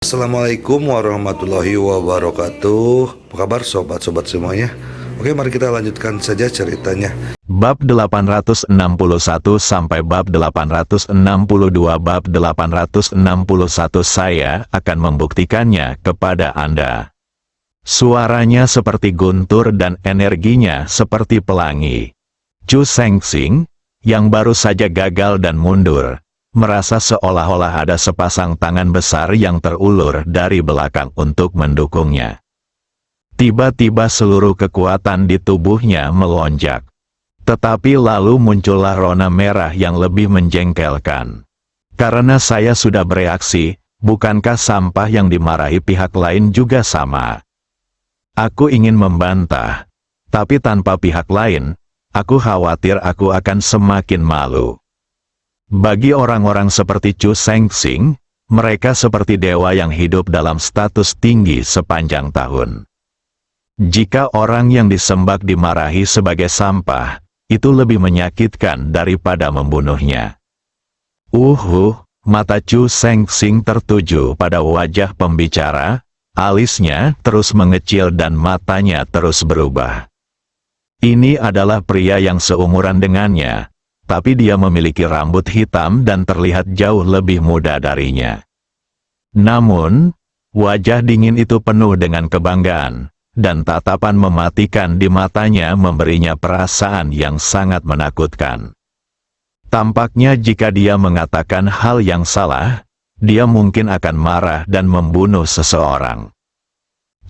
Assalamualaikum warahmatullahi wabarakatuh. Apa kabar sobat-sobat semuanya? Oke, mari kita lanjutkan saja ceritanya. Bab 861 sampai bab 862. Bab 861 saya akan membuktikannya kepada Anda. Suaranya seperti guntur dan energinya seperti pelangi. Chu Sengxing, yang baru saja gagal dan mundur, merasa seolah-olah ada sepasang tangan besar yang terulur dari belakang untuk mendukungnya. Tiba-tiba seluruh kekuatan di tubuhnya melonjak. Tetapi lalu muncullah rona merah yang lebih menjengkelkan. Karena saya sudah bereaksi, bukankah sampah yang dimarahi pihak lain juga sama? Aku ingin membantah, tapi tanpa pihak lain, aku khawatir aku akan semakin malu. Bagi orang-orang seperti Chu Sengxing, mereka seperti dewa yang hidup dalam status tinggi sepanjang tahun. Jika orang yang disembah dimarahi sebagai sampah, itu lebih menyakitkan daripada membunuhnya. Mata Chu Sengxing tertuju pada wajah pembicara, alisnya terus mengecil dan matanya terus berubah. Ini adalah pria yang seumuran dengannya, tapi dia memiliki rambut hitam dan terlihat jauh lebih muda darinya. Namun, wajah dingin itu penuh dengan kebanggaan, dan tatapan mematikan di matanya memberinya perasaan yang sangat menakutkan. Tampaknya jika dia mengatakan hal yang salah, dia mungkin akan marah dan membunuh seseorang.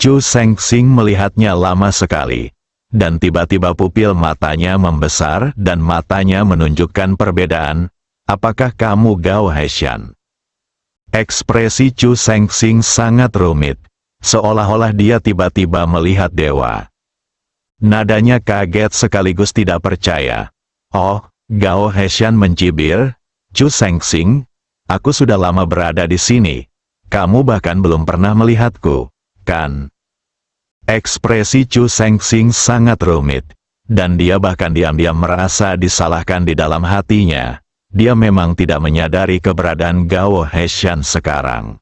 Chu Sengxing melihatnya lama sekali, dan tiba-tiba pupil matanya membesar dan matanya menunjukkan perbedaan. Apakah kamu Gao Heshan? Ekspresi Chu Sengxing sangat rumit, seolah-olah dia tiba-tiba melihat dewa. Nadanya kaget sekaligus tidak percaya. Oh, Gao Heshan mencibir, Chu Sengxing, aku sudah lama berada di sini. Kamu bahkan belum pernah melihatku, kan? Ekspresi Chu Sengxing sangat rumit, dan dia bahkan diam-diam merasa disalahkan di dalam hatinya. Dia memang tidak menyadari keberadaan Gao Heshan sekarang.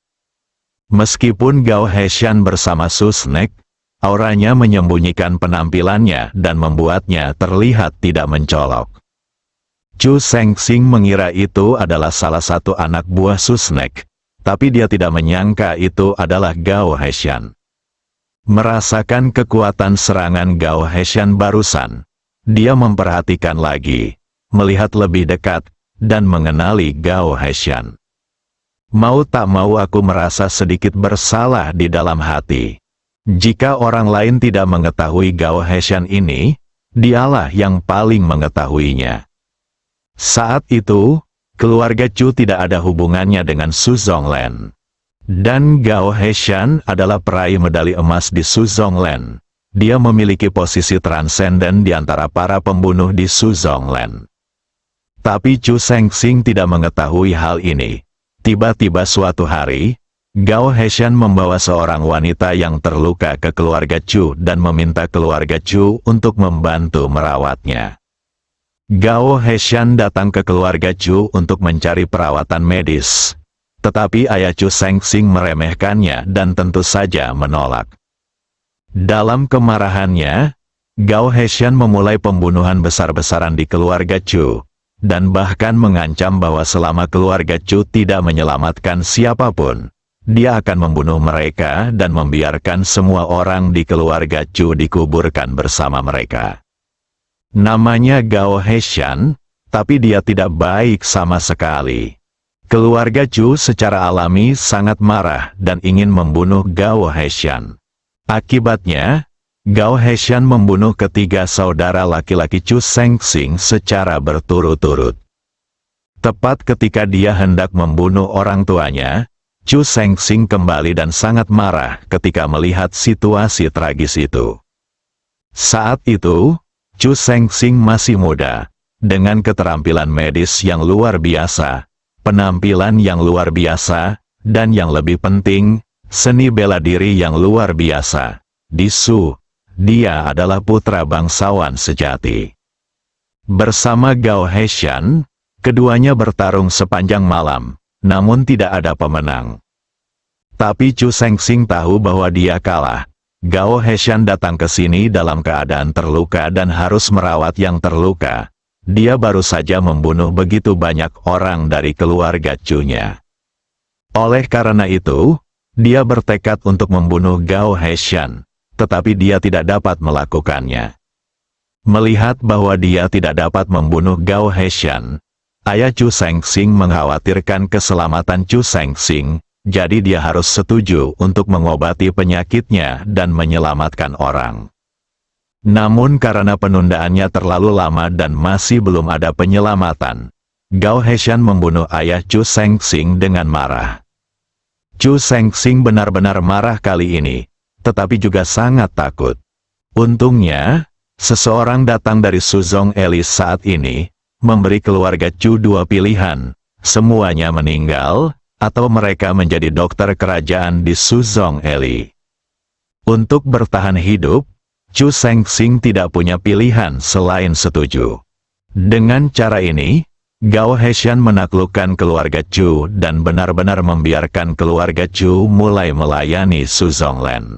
Meskipun Gao Heshan bersama Susnek, auranya menyembunyikan penampilannya dan membuatnya terlihat tidak mencolok. Chu Sengxing mengira itu adalah salah satu anak buah Susnek, tapi dia tidak menyangka itu adalah Gao Heshan. Merasakan kekuatan serangan Gao Heshan barusan, dia memperhatikan lagi, melihat lebih dekat, dan mengenali Gao Heshan. Mau tak mau aku merasa sedikit bersalah di dalam hati. Jika orang lain tidak mengetahui Gao Heshan ini, dialah yang paling mengetahuinya. Saat itu, keluarga Chu tidak ada hubungannya dengan Su Zonglen. Dan Gao Heshan adalah peraih medali emas di Su Zonglen. Dia memiliki posisi transenden di antara para pembunuh di Su Zonglen. Tapi Chu Sengxing tidak mengetahui hal ini. Tiba-tiba suatu hari, Gao Heshan membawa seorang wanita yang terluka ke keluarga Chu dan meminta keluarga Chu untuk membantu merawatnya. Gao Heshan datang ke keluarga Chu untuk mencari perawatan medis. Tetapi ayah Chu Sengxing meremehkannya dan tentu saja menolak. Dalam kemarahannya, Gao Heshan memulai pembunuhan besar-besaran di keluarga Chu, dan bahkan mengancam bahwa selama keluarga Chu tidak menyelamatkan siapapun, dia akan membunuh mereka dan membiarkan semua orang di keluarga Chu dikuburkan bersama mereka. Namanya Gao Heshan, tapi dia tidak baik sama sekali. Keluarga Chu secara alami sangat marah dan ingin membunuh Gao Heshan. Akibatnya, Gao Heshan membunuh ketiga saudara laki-laki Chu Sengxing secara berturut-turut. Tepat ketika dia hendak membunuh orang tuanya, Chu Sengxing kembali dan sangat marah ketika melihat situasi tragis itu. Saat itu, Chu Sengxing masih muda, dengan keterampilan medis yang luar biasa, penampilan yang luar biasa, dan yang lebih penting, seni bela diri yang luar biasa. Di Su, dia adalah putra bangsawan sejati. Bersama Gao Heshan, keduanya bertarung sepanjang malam, namun tidak ada pemenang. Tapi Chu Sengsing tahu bahwa dia kalah. Gao Heshan datang ke sini dalam keadaan terluka dan harus merawat yang terluka. Dia baru saja membunuh begitu banyak orang dari keluarga Chu-nya. Oleh karena itu, dia bertekad untuk membunuh Gao Heshan, tetapi dia tidak dapat melakukannya. Melihat bahwa dia tidak dapat membunuh Gao Heshan, ayah Chu Sengsing mengkhawatirkan keselamatan Chu Sengsing, jadi dia harus setuju untuk mengobati penyakitnya dan menyelamatkan orang. Namun karena penundaannya terlalu lama dan masih belum ada penyelamatan, Gao Heshan membunuh ayah Chu Sengsing dengan marah. Chu Sengsing benar-benar marah kali ini, tetapi juga sangat takut. Untungnya, seseorang datang dari Suzong Eli saat ini, memberi keluarga Chu dua pilihan, semuanya meninggal, atau mereka menjadi dokter kerajaan di Suzong Eli. Untuk bertahan hidup, Chu Sengsing tidak punya pilihan selain setuju. Dengan cara ini, Gao Heshan menaklukkan keluarga Chu dan benar-benar membiarkan keluarga Chu mulai melayani Suzong Land.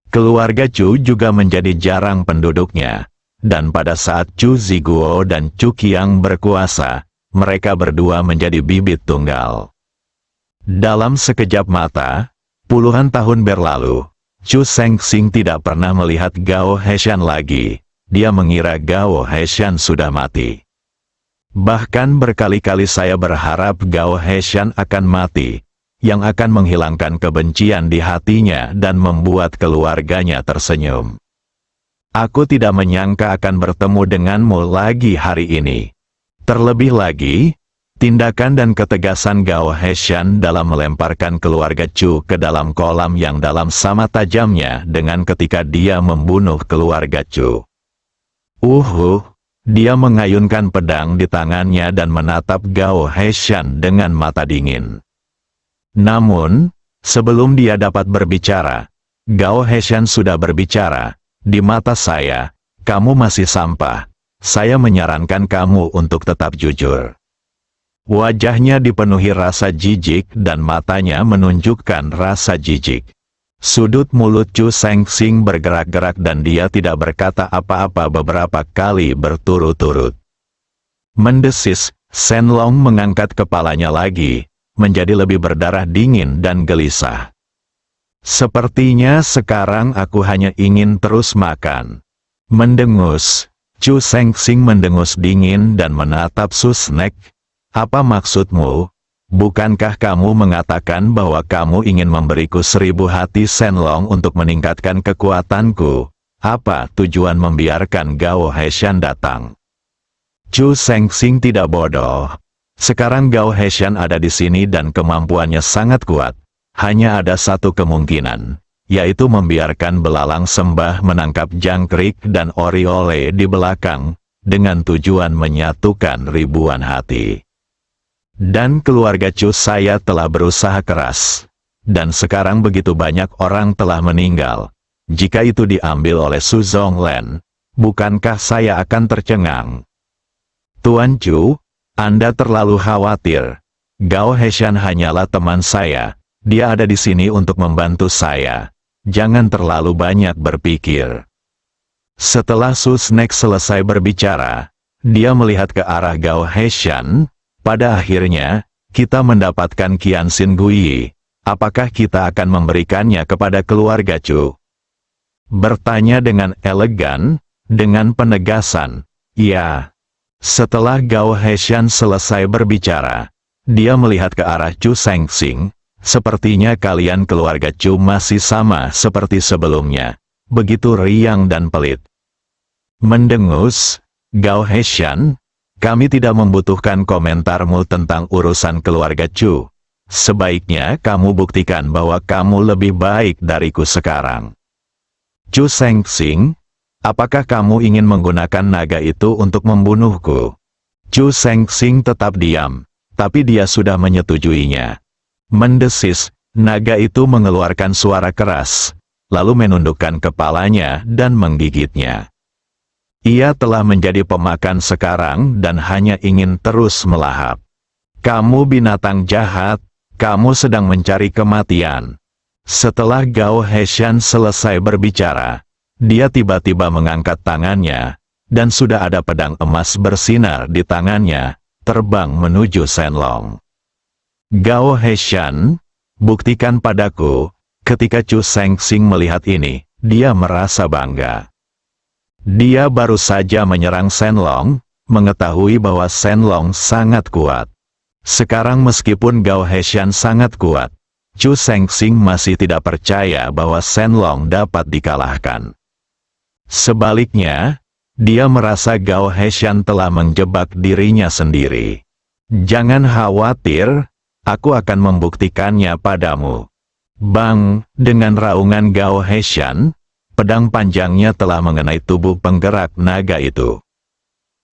Keluarga Chu juga menjadi jarang penduduknya, dan pada saat Chu Ziguo dan Chu Qiang berkuasa, mereka berdua menjadi bibit tunggal. Dalam sekejap mata, puluhan tahun berlalu, Chu Sengsing tidak pernah melihat Gao Heshan lagi. Dia mengira Gao Heshan sudah mati. Bahkan berkali-kali saya berharap Gao Heshan akan mati, yang akan menghilangkan kebencian di hatinya dan membuat keluarganya tersenyum. Aku tidak menyangka akan bertemu denganmu lagi hari ini. Terlebih lagi, tindakan dan ketegasan Gao Heshan dalam melemparkan keluarga Chu ke dalam kolam yang dalam sama tajamnya dengan ketika dia membunuh keluarga Chu. Dia mengayunkan pedang di tangannya dan menatap Gao Heshan dengan mata dingin. Namun, sebelum dia dapat berbicara, Gao Heshan sudah berbicara. Di mata saya, kamu masih sampah. Saya menyarankan kamu untuk tetap jujur. Wajahnya dipenuhi rasa jijik dan matanya menunjukkan rasa jijik. Sudut mulut Chu Sengsing bergerak-gerak dan dia tidak berkata apa-apa beberapa kali berturut-turut. Mendesis, Shen Long mengangkat kepalanya lagi, menjadi lebih berdarah dingin dan gelisah. Sepertinya sekarang aku hanya ingin terus makan. Mendengus, Chu Sengsing mendengus dingin dan menatap Susnek. Apa maksudmu? Bukankah kamu mengatakan bahwa kamu ingin memberiku 1000 hati Shen Long untuk meningkatkan kekuatanku? Apa tujuan membiarkan Gao Heshan datang? Chu Sengsing tidak bodoh. Sekarang Gao Heshan ada di sini dan kemampuannya sangat kuat. Hanya ada satu kemungkinan, yaitu membiarkan belalang sembah menangkap jangkrik dan oriole di belakang, dengan tujuan menyatukan ribuan hati. Dan keluarga Chu saya telah berusaha keras. Dan sekarang begitu banyak orang telah meninggal. Jika itu diambil oleh Suzong Land, bukankah saya akan tercengang? Tuan Chu, Anda terlalu khawatir. Gao Heshan hanyalah teman saya. Dia ada di sini untuk membantu saya. Jangan terlalu banyak berpikir. Setelah Susnek selesai berbicara, dia melihat ke arah Gao Heshan. Pada akhirnya, kita mendapatkan Qianxin Gui. Apakah kita akan memberikannya kepada keluarga Chu? Bertanya dengan elegan, dengan penegasan. Ya. Setelah Gao Heshan selesai berbicara, dia melihat ke arah Chu Sengsing. Sepertinya kalian keluarga Chu masih sama seperti sebelumnya. Begitu riang dan pelit. Mendengus, Gao Heshan, kami tidak membutuhkan komentarmu tentang urusan keluarga Chu. Sebaiknya kamu buktikan bahwa kamu lebih baik dariku sekarang. Chu Sengsing, apakah kamu ingin menggunakan naga itu untuk membunuhku? Chu Sengsing tetap diam, tapi dia sudah menyetujuinya. Mendesis, naga itu mengeluarkan suara keras, lalu menundukkan kepalanya dan menggigitnya. Ia telah menjadi pemakan sekarang dan hanya ingin terus melahap. Kamu binatang jahat, Kamu sedang mencari kematian. Setelah Gao Heshan selesai berbicara, dia tiba-tiba mengangkat tangannya, dan sudah ada pedang emas bersinar di tangannya, terbang menuju Shenlong. Gao Heshan, buktikan padaku. Ketika Chu Shengxing melihat ini, dia merasa bangga. Dia baru saja menyerang Shenlong, mengetahui bahwa Shenlong sangat kuat. Sekarang meskipun Gao Heshan sangat kuat, Chu Shengxing masih tidak percaya bahwa Shenlong dapat dikalahkan. Sebaliknya, dia merasa Gao Heshan telah menjebak dirinya sendiri. Jangan khawatir, aku akan membuktikannya padamu. Bang, dengan raungan Gao Heshan, pedang panjangnya telah mengenai tubuh penggerak naga itu.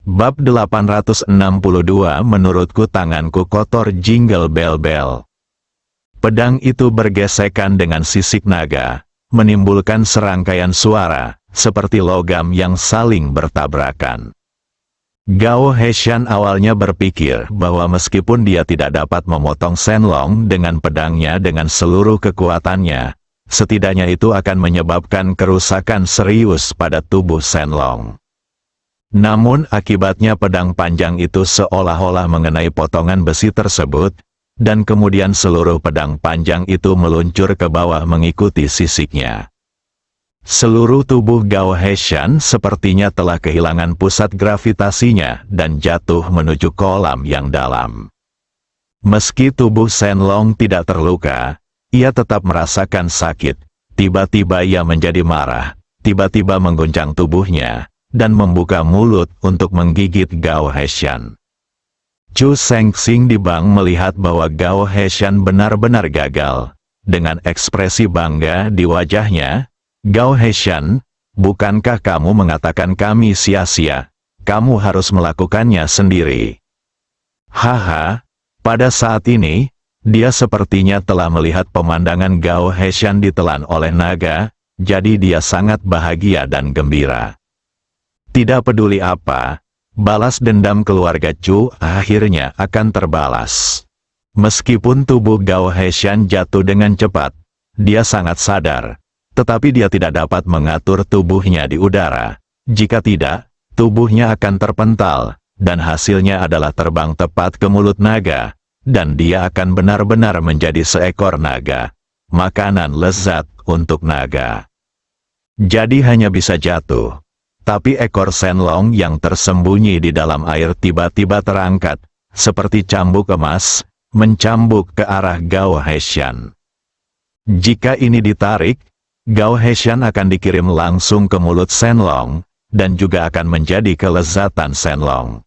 Bab 862 menurutku tanganku kotor jingle bell-bell. Pedang itu bergesekan dengan sisik naga, menimbulkan serangkaian suara, seperti logam yang saling bertabrakan. Gao Heshan awalnya berpikir bahwa meskipun dia tidak dapat memotong Shenlong dengan pedangnya dengan seluruh kekuatannya, setidaknya itu akan menyebabkan kerusakan serius pada tubuh Shenlong. Namun akibatnya pedang panjang itu seolah-olah mengenai potongan besi tersebut, dan kemudian seluruh pedang panjang itu meluncur ke bawah mengikuti sisiknya. Seluruh tubuh Gao Heshan sepertinya telah kehilangan pusat gravitasinya dan jatuh menuju kolam yang dalam. Meski tubuh Shenlong tidak terluka, ia tetap merasakan sakit. Tiba-tiba ia menjadi marah, tiba-tiba mengguncang tubuhnya, dan membuka mulut untuk menggigit Gao Heshan. Chu Shengxing di bank melihat bahwa Gao Heshan benar-benar gagal. Dengan ekspresi bangga di wajahnya, Gao Heshan, bukankah kamu mengatakan kami sia-sia? Kamu harus melakukannya sendiri. Haha, pada saat ini, dia sepertinya telah melihat pemandangan Gao Heshan ditelan oleh naga, jadi dia sangat bahagia dan gembira. Tidak peduli apa, balas dendam keluarga Chu akhirnya akan terbalas. Meskipun tubuh Gao Heshan jatuh dengan cepat, dia sangat sadar. Tetapi dia tidak dapat mengatur tubuhnya di udara. Jika tidak, tubuhnya akan terpental, dan hasilnya adalah terbang tepat ke mulut naga, dan dia akan benar-benar menjadi seekor naga. Makanan lezat untuk naga. Jadi hanya bisa jatuh. Tapi ekor Shenlong yang tersembunyi di dalam air tiba-tiba terangkat, seperti cambuk emas, mencambuk ke arah Gao Heshan. Jika ini ditarik, Gao Heshan akan dikirim langsung ke mulut Shenlong, dan juga akan menjadi kelezatan Shenlong.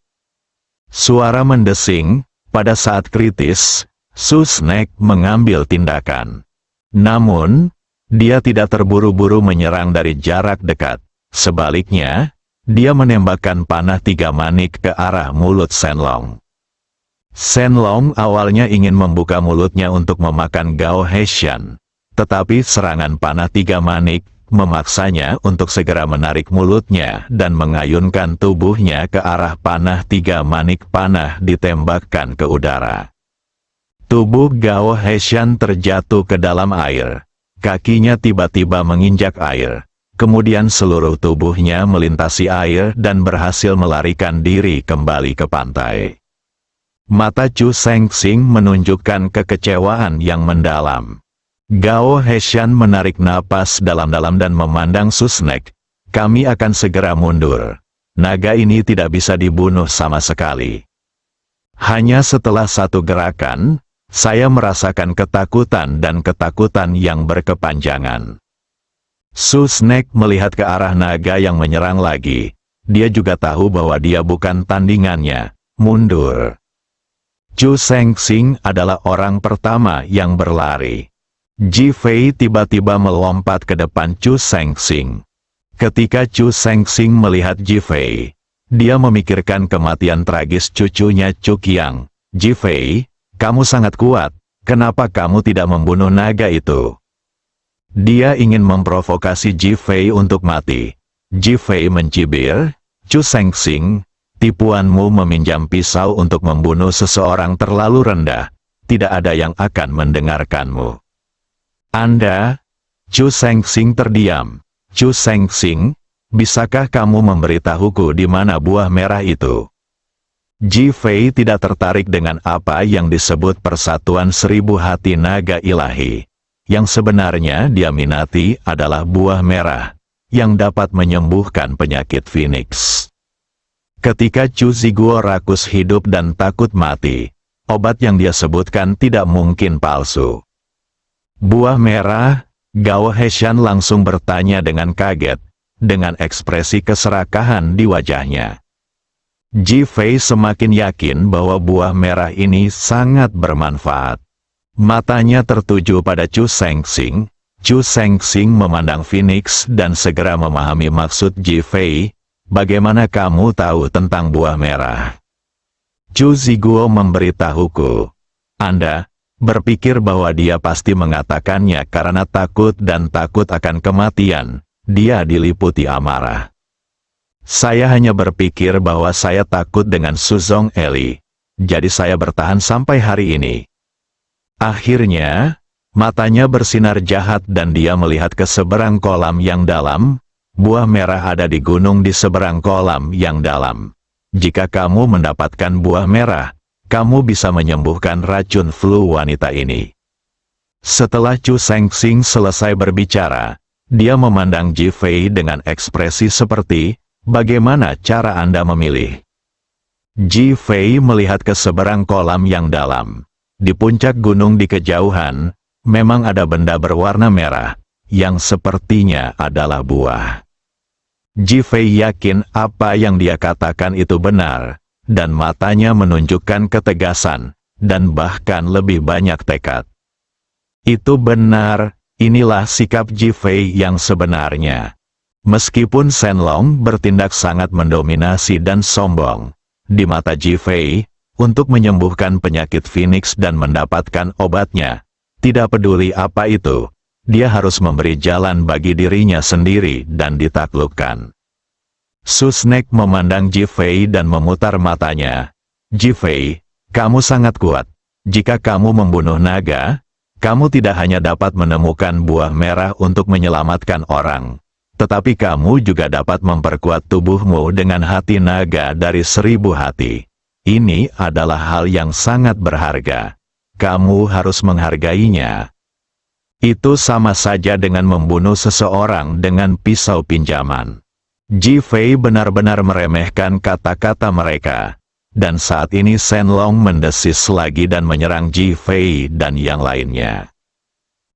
Suara mendesing, pada saat kritis, Su Snake mengambil tindakan. Namun, dia tidak terburu-buru menyerang dari jarak dekat. Sebaliknya, dia menembakkan panah 3 manik ke arah mulut Shenlong. Shenlong awalnya ingin membuka mulutnya untuk memakan Gao Heshan. Tetapi serangan panah 3 manik memaksanya untuk segera menarik mulutnya dan mengayunkan tubuhnya ke arah panah 3 manik. Panah ditembakkan ke udara. Tubuh Gao Heshan terjatuh ke dalam air. Kakinya tiba-tiba menginjak air. Kemudian seluruh tubuhnya melintasi air dan berhasil melarikan diri kembali ke pantai. Mata Chu Shengxing menunjukkan kekecewaan yang mendalam. Gao Heshan menarik napas dalam-dalam dan memandang Su Snake. Kami akan segera mundur. Naga ini tidak bisa dibunuh sama sekali. Hanya setelah satu gerakan, saya merasakan ketakutan dan ketakutan yang berkepanjangan. Su Snake melihat ke arah naga yang menyerang lagi. Dia juga tahu bahwa dia bukan tandingannya. Mundur. Chu Shengxing adalah orang pertama yang berlari. Ji Fei tiba-tiba melompat ke depan Chu Shengxing. Ketika Chu Shengxing melihat Ji Fei, dia memikirkan kematian tragis cucunya Chu Qiang. Ji Fei, kamu sangat kuat, kenapa kamu tidak membunuh naga itu? Dia ingin memprovokasi Ji Fei untuk mati. Ji Fei mencibir, Chu Shengxing, tipuanmu meminjam pisau untuk membunuh seseorang terlalu rendah. tidak ada yang akan mendengarkanmu. Anda, Chu Sengsing terdiam. Chu Sengsing, bisakah kamu memberitahuku di mana buah merah itu? Ji Fei tidak tertarik dengan apa yang disebut persatuan 1000 hati naga ilahi. Yang sebenarnya dia minati adalah buah merah, yang dapat menyembuhkan penyakit Phoenix. Ketika Chu Ziguo rakus hidup dan takut mati, obat yang dia sebutkan tidak mungkin palsu. Buah merah, Gao Heshan langsung bertanya dengan kaget, dengan ekspresi keserakahan di wajahnya. Ji Fei semakin yakin bahwa buah merah ini sangat bermanfaat. Matanya tertuju pada Chu Sengsing. Chu Sengsing memandang Phoenix dan segera memahami maksud Ji Fei. Bagaimana kamu tahu tentang buah merah? Chu Ziguo memberitahuku. Anda berpikir bahwa dia pasti mengatakannya karena takut dan takut akan kematian. Dia diliputi amarah. Saya hanya berpikir bahwa saya takut dengan Suzong Eli. Jadi saya bertahan sampai hari ini. Akhirnya, matanya bersinar jahat dan dia melihat ke seberang kolam yang dalam. Buah merah ada di gunung di seberang kolam yang dalam. Jika kamu mendapatkan buah merah, kamu bisa menyembuhkan racun flu wanita ini. Setelah Chu Sengsing selesai berbicara, dia memandang Ji Fei dengan ekspresi seperti, bagaimana cara Anda memilih? Ji Fei melihat ke seberang kolam yang dalam. Di puncak gunung di kejauhan, memang ada benda berwarna merah, yang sepertinya adalah buah. Ji Fei yakin apa yang dia katakan itu benar, dan matanya menunjukkan ketegasan, dan bahkan lebih banyak tekad. Itu benar, inilah sikap Ji Fei yang sebenarnya. Meskipun Shen Long bertindak sangat mendominasi dan sombong, di mata Ji Fei, untuk menyembuhkan penyakit Phoenix dan mendapatkan obatnya, tidak peduli apa itu, dia harus memberi jalan bagi dirinya sendiri dan ditaklukkan. Susnek memandang Ji Fei dan memutar matanya. Ji Fei, kamu sangat kuat. Jika kamu membunuh naga, kamu tidak hanya dapat menemukan buah merah untuk menyelamatkan orang, tetapi kamu juga dapat memperkuat tubuhmu dengan hati naga dari 1000 hati. Ini adalah hal yang sangat berharga. Kamu harus menghargainya. Itu sama saja dengan membunuh seseorang dengan pisau pinjaman. Ji Fei benar-benar meremehkan kata-kata mereka. Dan saat ini Shen Long mendesis lagi dan menyerang Ji Fei dan yang lainnya.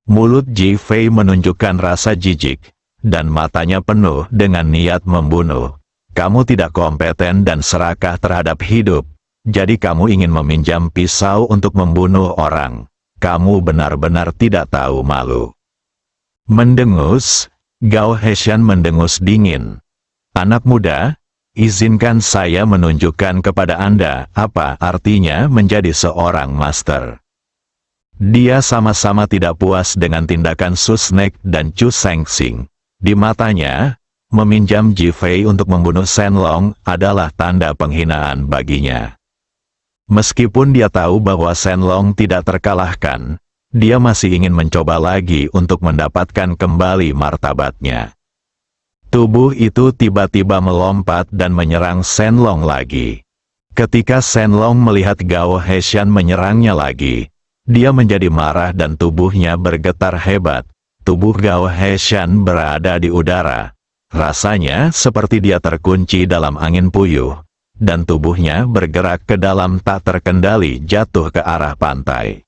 Mulut Ji Fei menunjukkan rasa jijik, dan matanya penuh dengan niat membunuh. Kamu tidak kompeten dan serakah terhadap hidup. Jadi kamu ingin meminjam pisau untuk membunuh orang. Kamu benar-benar tidak tahu malu. Mendengus, Gao Heshan mendengus dingin. Anak muda, izinkan saya menunjukkan kepada Anda apa artinya menjadi seorang master. Dia sama-sama tidak puas dengan tindakan Susnek dan Chu Sengsing. Di matanya, meminjam Ji Fei untuk membunuh Shen Long adalah tanda penghinaan baginya. Meskipun dia tahu bahwa Shen Long tidak terkalahkan, dia masih ingin mencoba lagi untuk mendapatkan kembali martabatnya. Tubuh itu tiba-tiba melompat dan menyerang Shen Long lagi. Ketika Shen Long melihat Gao Heshan menyerangnya lagi, dia menjadi marah dan tubuhnya bergetar hebat. Tubuh Gao Heshan berada di udara. Rasanya seperti dia terkunci dalam angin puyuh. Dan tubuhnya bergerak ke dalam tak terkendali jatuh ke arah pantai.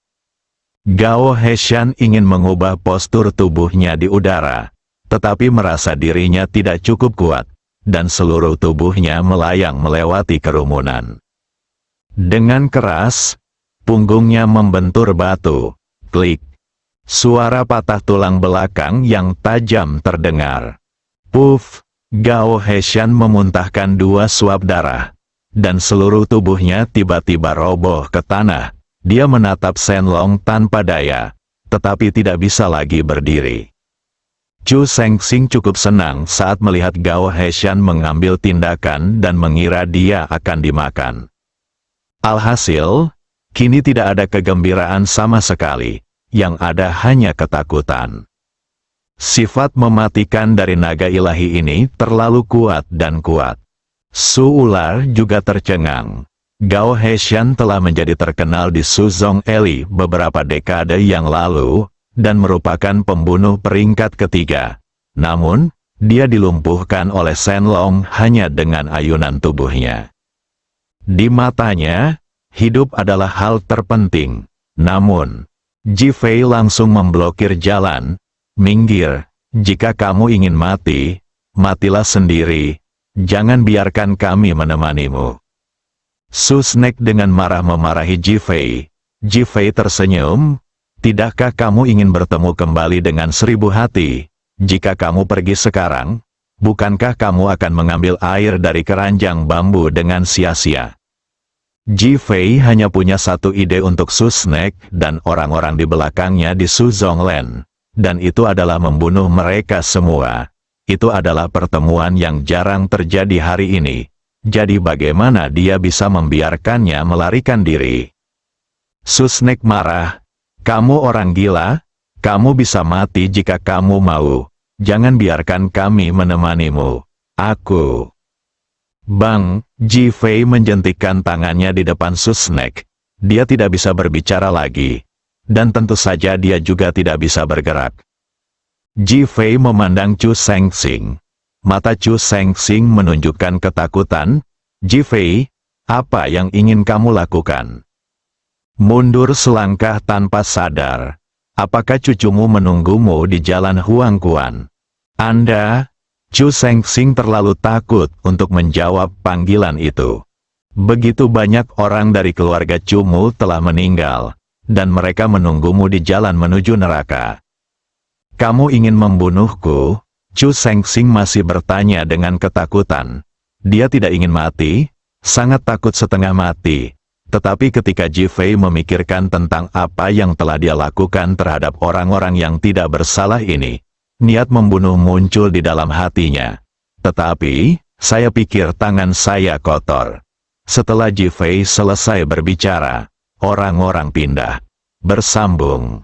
Gao Heshan ingin mengubah postur tubuhnya di udara, tetapi merasa dirinya tidak cukup kuat, dan seluruh tubuhnya melayang melewati kerumunan. Dengan keras, punggungnya membentur batu. Klik. Suara patah tulang belakang yang tajam terdengar. Puff, Gao Heshan memuntahkan 2 suap darah. Dan seluruh tubuhnya tiba-tiba roboh ke tanah. Dia menatap Shen Long tanpa daya, tetapi tidak bisa lagi berdiri. Chu Sengsing cukup senang saat melihat Gao Heshan mengambil tindakan dan mengira dia akan dimakan. Alhasil, Kini tidak ada kegembiraan sama sekali, yang ada hanya ketakutan. Sifat mematikan dari naga ilahi ini terlalu kuat dan kuat. Su ular juga tercengang. Gao Heshan telah menjadi terkenal di Suzong Eli beberapa dekade yang lalu, dan merupakan pembunuh peringkat ketiga. Namun, dia dilumpuhkan oleh Shenlong hanya dengan ayunan tubuhnya. Di matanya, hidup adalah hal terpenting. Namun, Ji Fei langsung memblokir jalan. Minggir, jika kamu ingin mati, matilah sendiri. Jangan biarkan kami menemanimu. Su Snake dengan marah memarahi Ji Fei. Ji Fei tersenyum. Tidakkah kamu ingin bertemu kembali dengan 1000 hati? Jika kamu pergi sekarang, bukankah kamu akan mengambil air dari keranjang bambu dengan sia-sia? Ji Fei hanya punya satu ide untuk Su Snake dan orang-orang di belakangnya di Suzongland, dan itu adalah membunuh mereka semua. Itu adalah pertemuan yang jarang terjadi hari ini, jadi bagaimana dia bisa membiarkannya melarikan diri? Su Snake marah, kamu orang gila, kamu bisa mati jika kamu mau, jangan biarkan kami menemanimu, aku. Bang, Ji Fei menjentikkan tangannya di depan Su Snake. Dia tidak bisa berbicara lagi. Dan tentu saja dia juga tidak bisa bergerak. Ji Fei memandang Chu Shengxing. Mata Chu Shengxing menunjukkan ketakutan. Ji Fei, apa yang ingin kamu lakukan? Mundur selangkah tanpa sadar. Apakah cucumu menunggumu di jalan Huangquan? Anda... Chu Shengxing terlalu takut untuk menjawab panggilan itu. Begitu banyak orang dari keluarga Chumu telah meninggal, dan mereka menunggumu di jalan menuju neraka. Kamu ingin membunuhku? Chu Shengxing masih bertanya dengan ketakutan. Dia tidak ingin mati, sangat takut setengah mati. Tetapi ketika Ji Fei memikirkan tentang apa yang telah dia lakukan terhadap orang-orang yang tidak bersalah ini, niat membunuh muncul di dalam hatinya. Tetapi, saya pikir tangan saya kotor. Setelah Ji Fei selesai berbicara, orang-orang pindah. Bersambung.